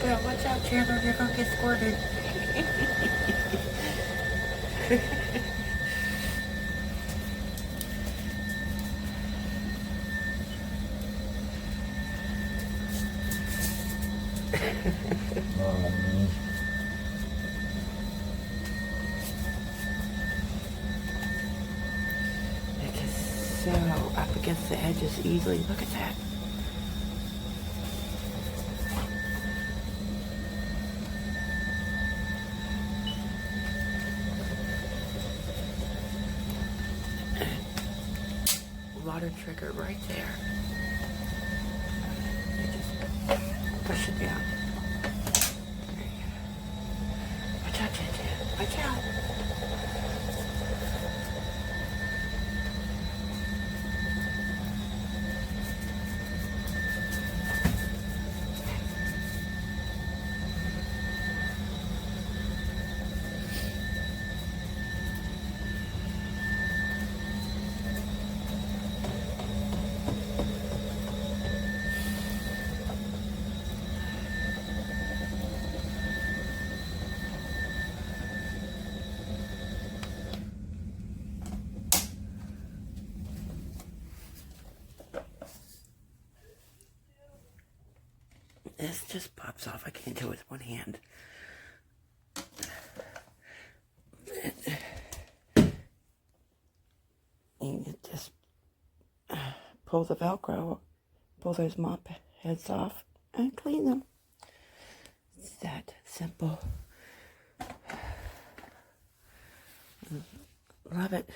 Yeah, watch out, Chandler, you're gonna get squirted. It is so up against the edges easily. Look at that. Water trigger right there. You just push it down. There you go. Watch out, Jen. Watch out. This just pops off. I can't do it with one hand. You just pull the Velcro, pull those mop heads off, and clean them. It's that simple. Love it.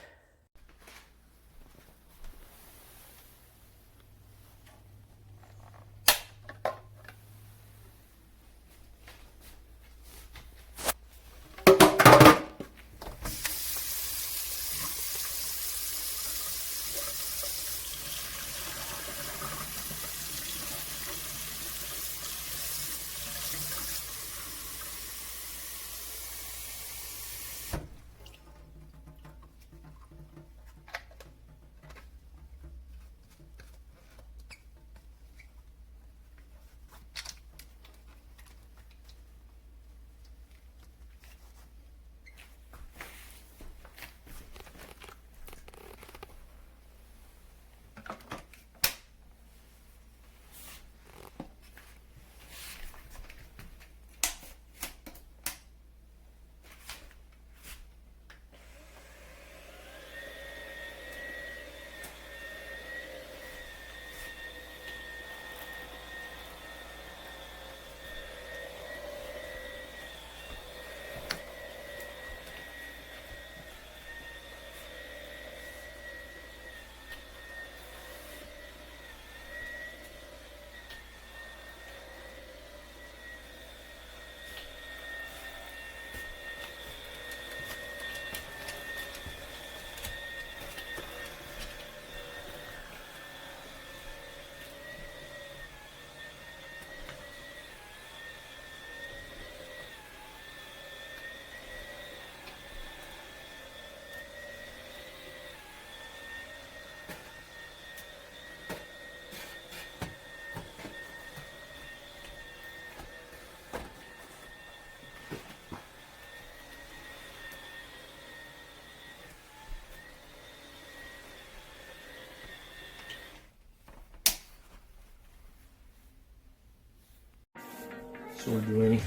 So we're doing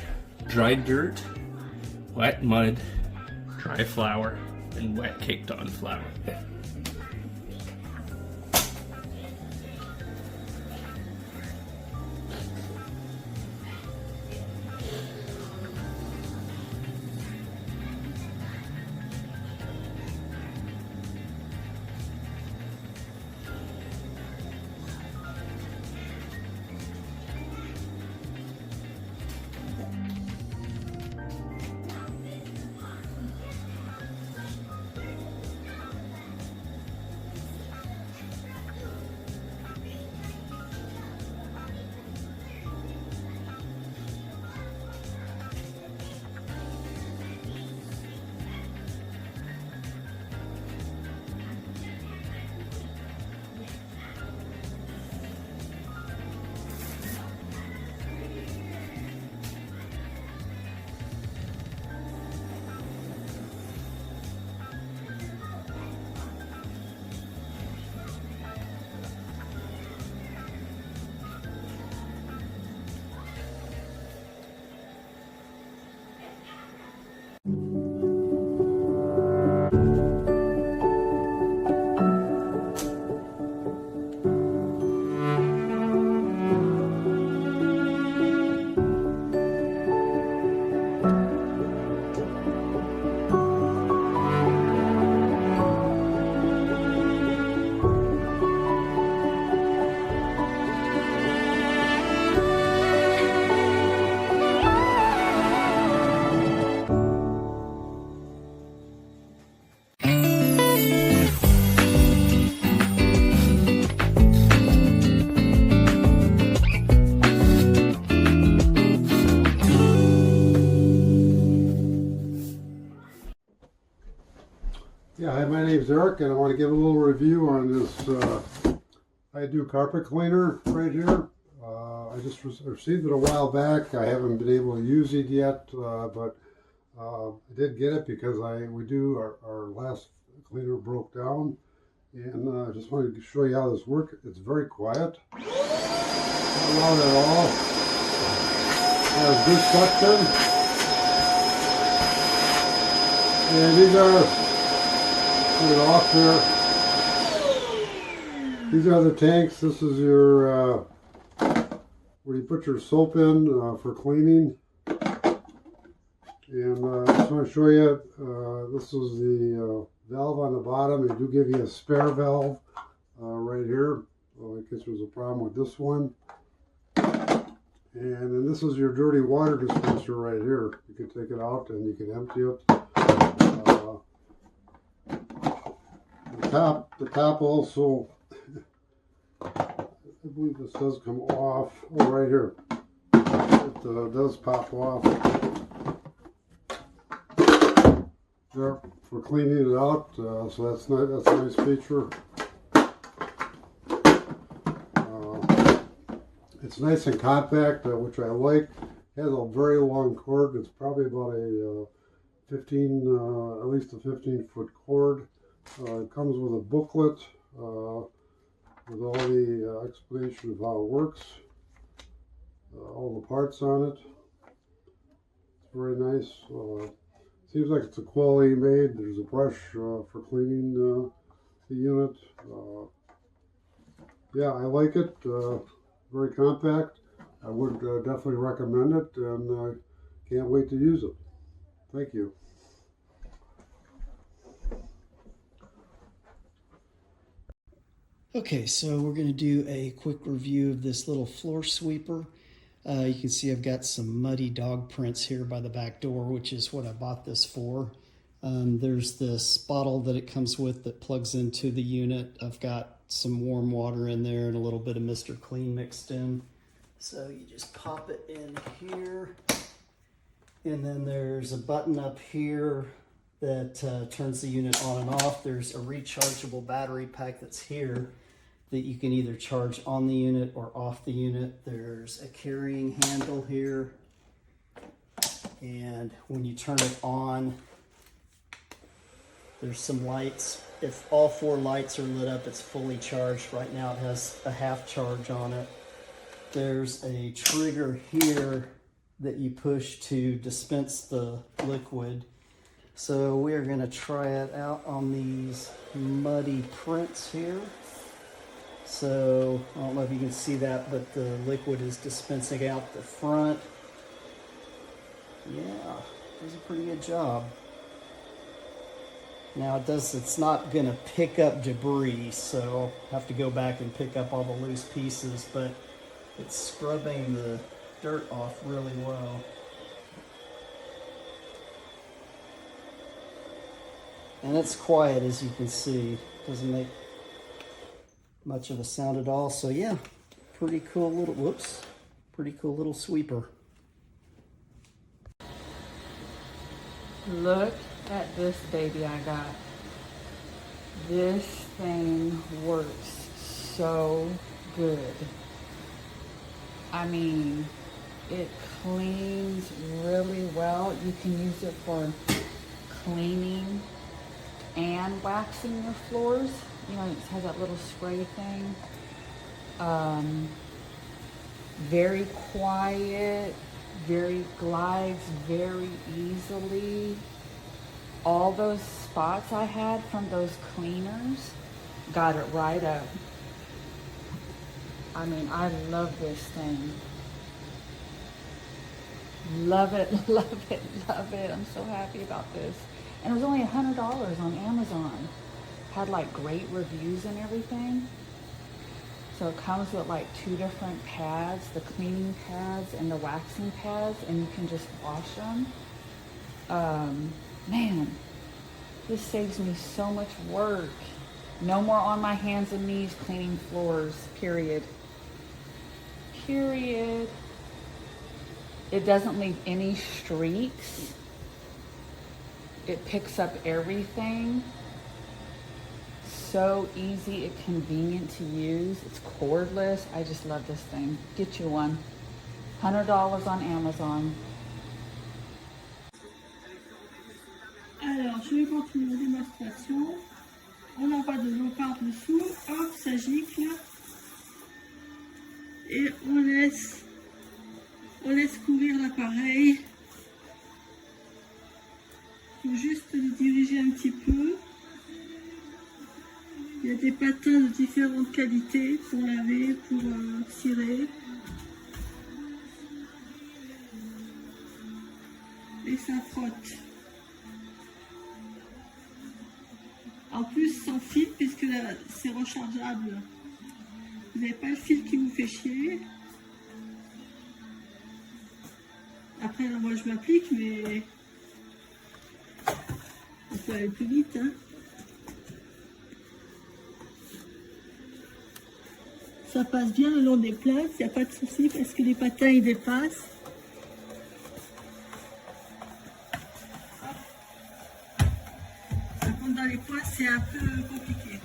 dry dirt, wet mud, dry flour, and wet caked on flour. Yeah, hi, my name's Eric, and I want to give a little review on this iDOO carpet cleaner right here. I just received it a while back. I haven't been able to use it yet, but I did get it because our last cleaner broke down, and I just wanted to show you how this works. It's very quiet, not loud at all. It has good suction, and these are. Put it off here. These are the tanks. This is your where you put your soap in for cleaning. And I just want to show you. This is the valve on the bottom. They do give you a spare valve right here. In case there's a problem with this one. And then this is your dirty water dispenser right here. You can take it out and you can empty it. The top also, I believe this does come off. Oh, right here. It does pop off. There for cleaning it out. So that's nice. That's a nice feature. It's nice and compact, which I like. It has a very long cord. It's probably about a 15, at least a 15-foot cord. It comes with a booklet with all the explanation of how it works, all the parts on it. It's very nice. Seems like it's a quality made. There's a brush for cleaning the unit. Yeah, I like it. Very compact. I would definitely recommend it, and can't wait to use it. Thank you. Okay, so we're going to do a quick review of this little floor sweeper. You can see I've got some muddy dog prints here by the back door, which is what I bought this for. There's this bottle that it comes with that plugs into the unit. I've got some warm water in there and a little bit of Mr. Clean mixed in. So you just pop it in here. And then there's a button up here that turns the unit on and off. There's a rechargeable battery pack that's here that you can either charge on the unit or off the unit. There's a carrying handle here. And when you turn it on, there's some lights. If all 4 lights are lit up, it's fully charged. Right now it has a half charge on it. There's a trigger here that you push to dispense the liquid. So we are going to try it out on these muddy prints here. So I don't know if you can see that, but the liquid is dispensing out the front. Yeah, does a pretty good job. Now it's not going to pick up debris, so I'll have to go back and pick up all the loose pieces, but it's scrubbing the dirt off really well. And it's quiet, as you can see. Doesn't make much of a sound at all. So yeah, pretty cool little sweeper. Look at this baby I got. This thing works so good. I mean, it cleans really well. You can use it for cleaning and waxing your floors. You know, it has that little spray thing. Very quiet, glides very easily. All those spots I had from those cleaners got it right up. I mean, I love this thing. Love it, love it, love it. I'm so happy about this. And it was only $100 on Amazon. Had like great reviews and everything. So it comes with like 2 different pads, the cleaning pads and the waxing pads, and you can just wash them. Man, this saves me so much work. No more on my hands and knees cleaning floors, period. Period. It doesn't leave any streaks. It picks up everything. So easy and convenient to use. It's cordless. I just love this thing. Get you one. $100 on Amazon. Alors, je vais continuer la démonstration. On envoie de l'eau par-dessous, hop, ça gicle. Et on laisse courir l'appareil. Il faut juste le diriger un petit peu. Il y a des patins de différentes qualités pour laver, pour cirer. Et ça frotte. En plus sans fil, puisque c'est rechargeable. Vous n'avez pas le fil qui vous fait chier. Après, là, moi je m'applique, mais on peut aller plus vite, hein. Ça passe bien le long des places, il n'y a pas de souci parce que les patins ils dépassent. Par contre, dans les coins, c'est un peu compliqué.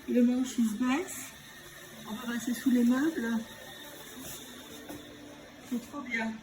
Le manche il se baisse, on va passer sous les meubles. C'est trop bien.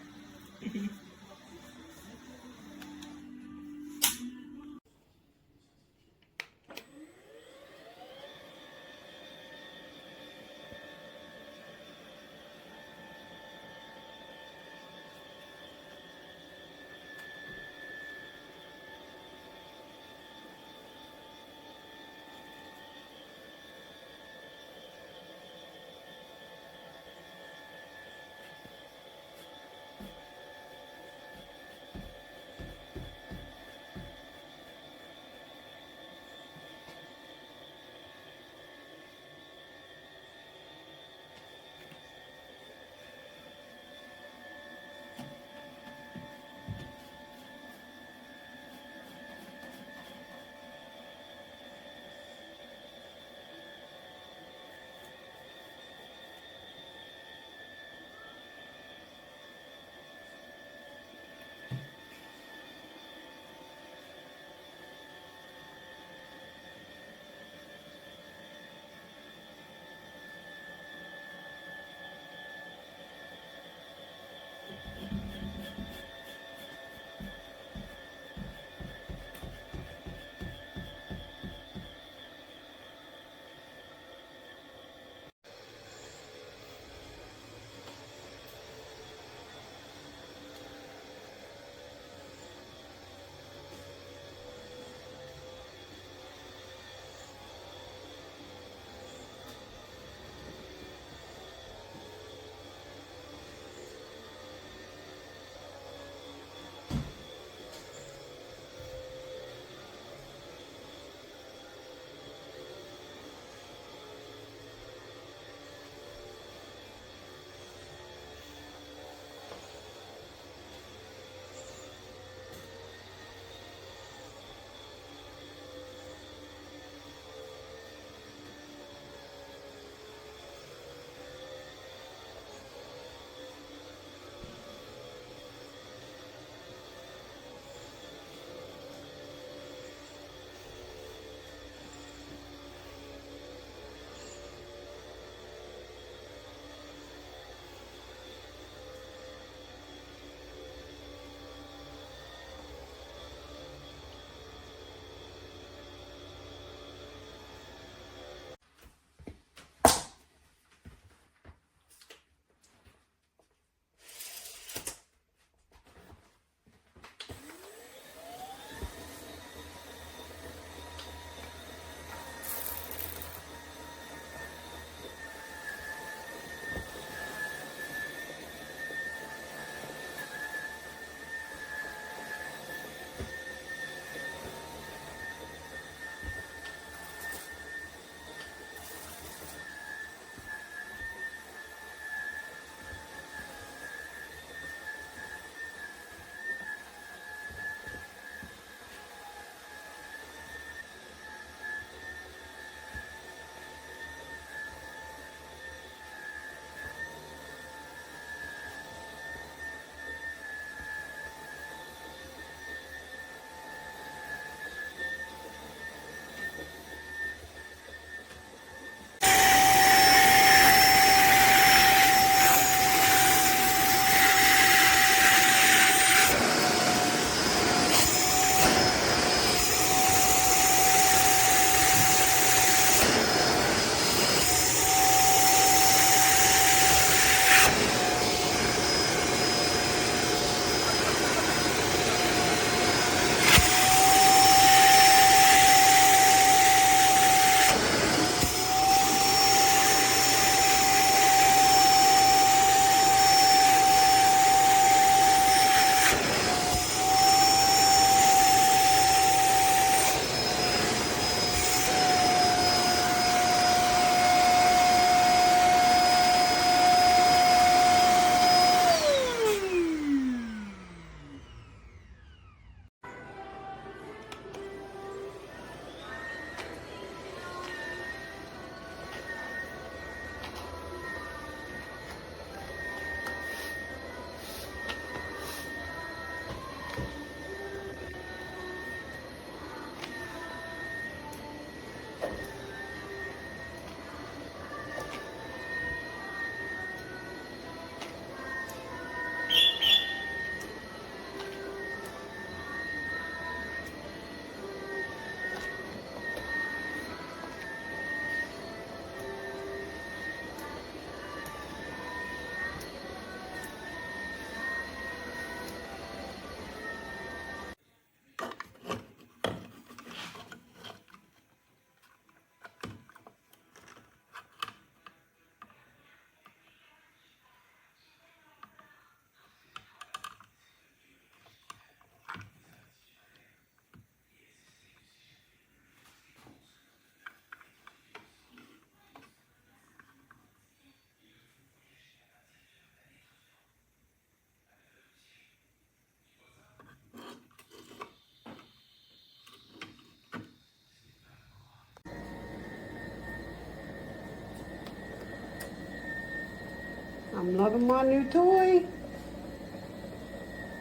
I'm loving my new toy.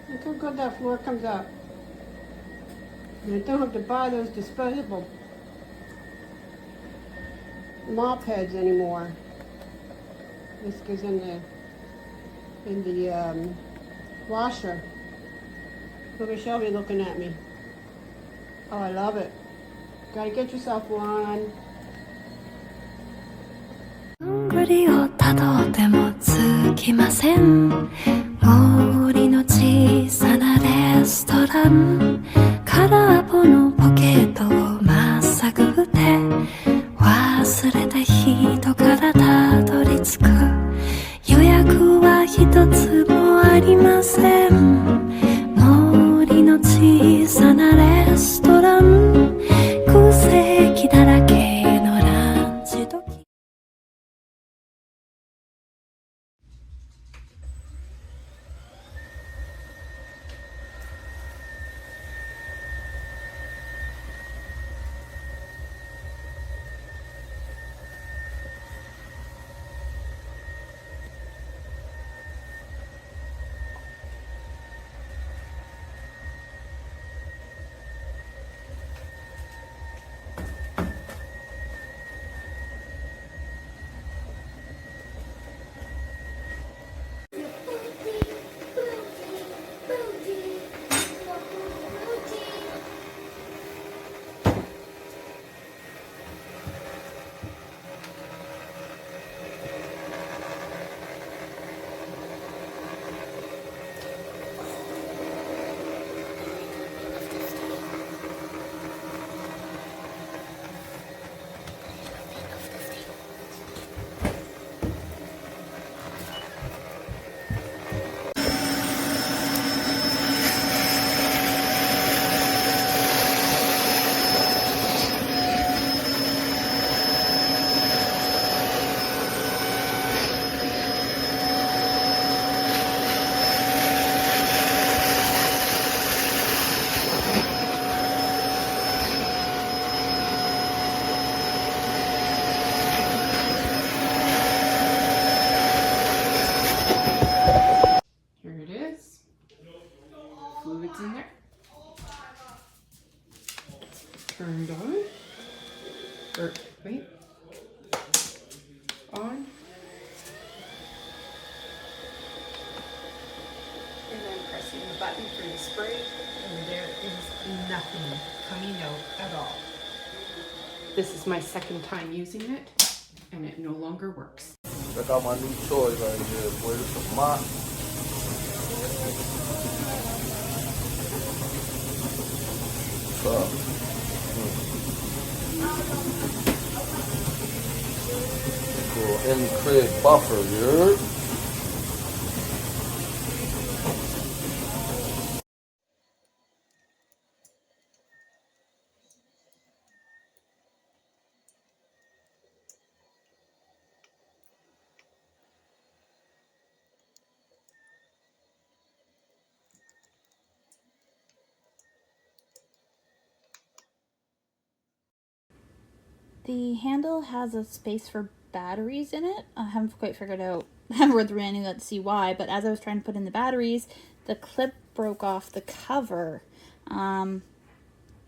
Look how good that floor comes out. And I don't have to buy those disposable mop heads anymore. This goes in the washer. Look at Shelby looking at me. Oh, I love it. Gotta get yourself one. ぐりをたどってもつきません森の小さなレストラン空っぽのポケットをまっさぐって忘れた人からたどり着く予約は一つもありません森の小さなレストラン空席だらけのランチ時 Here it is. Fluid's in there. Turned on. Or, wait. On. And then pressing the button for the spray, and there is nothing coming out at all. This is my second time using it, and it no longer works. Check out my new toy right here, boy. This is a mop. What's up? Cool. In-crib buffer, you heard? The handle has a space for batteries in it. I haven't quite figured out, I haven't read the manual to see why, but as I was trying to put in the batteries, the clip broke off the cover.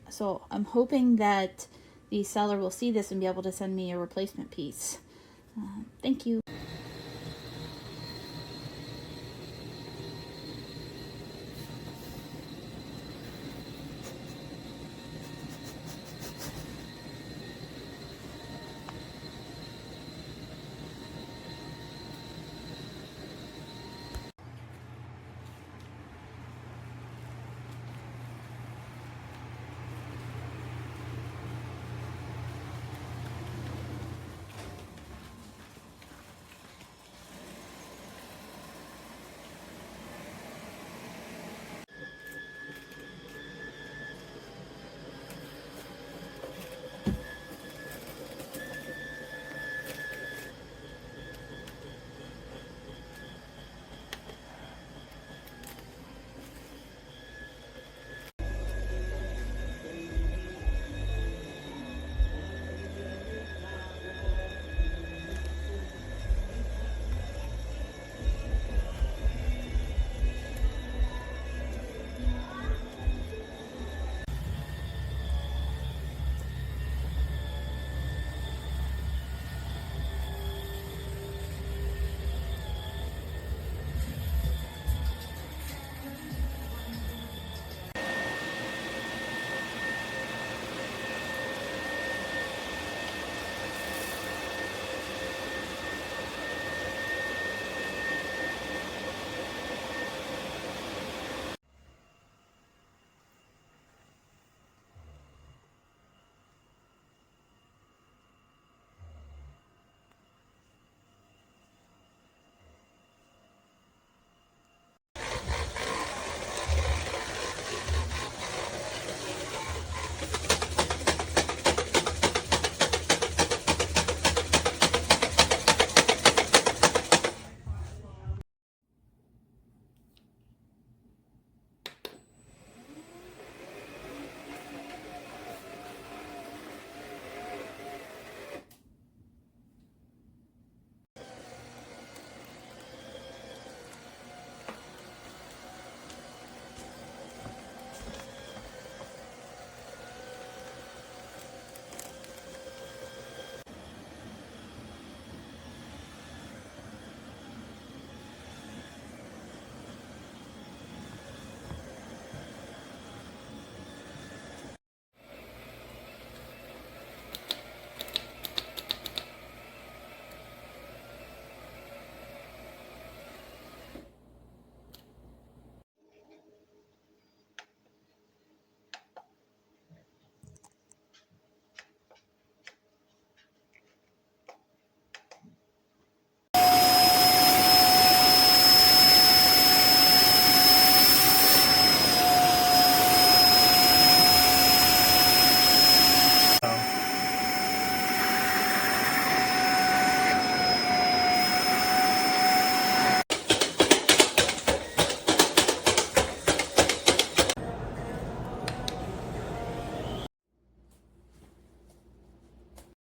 So I'm hoping that the seller will see this and be able to send me a replacement piece. Thank you.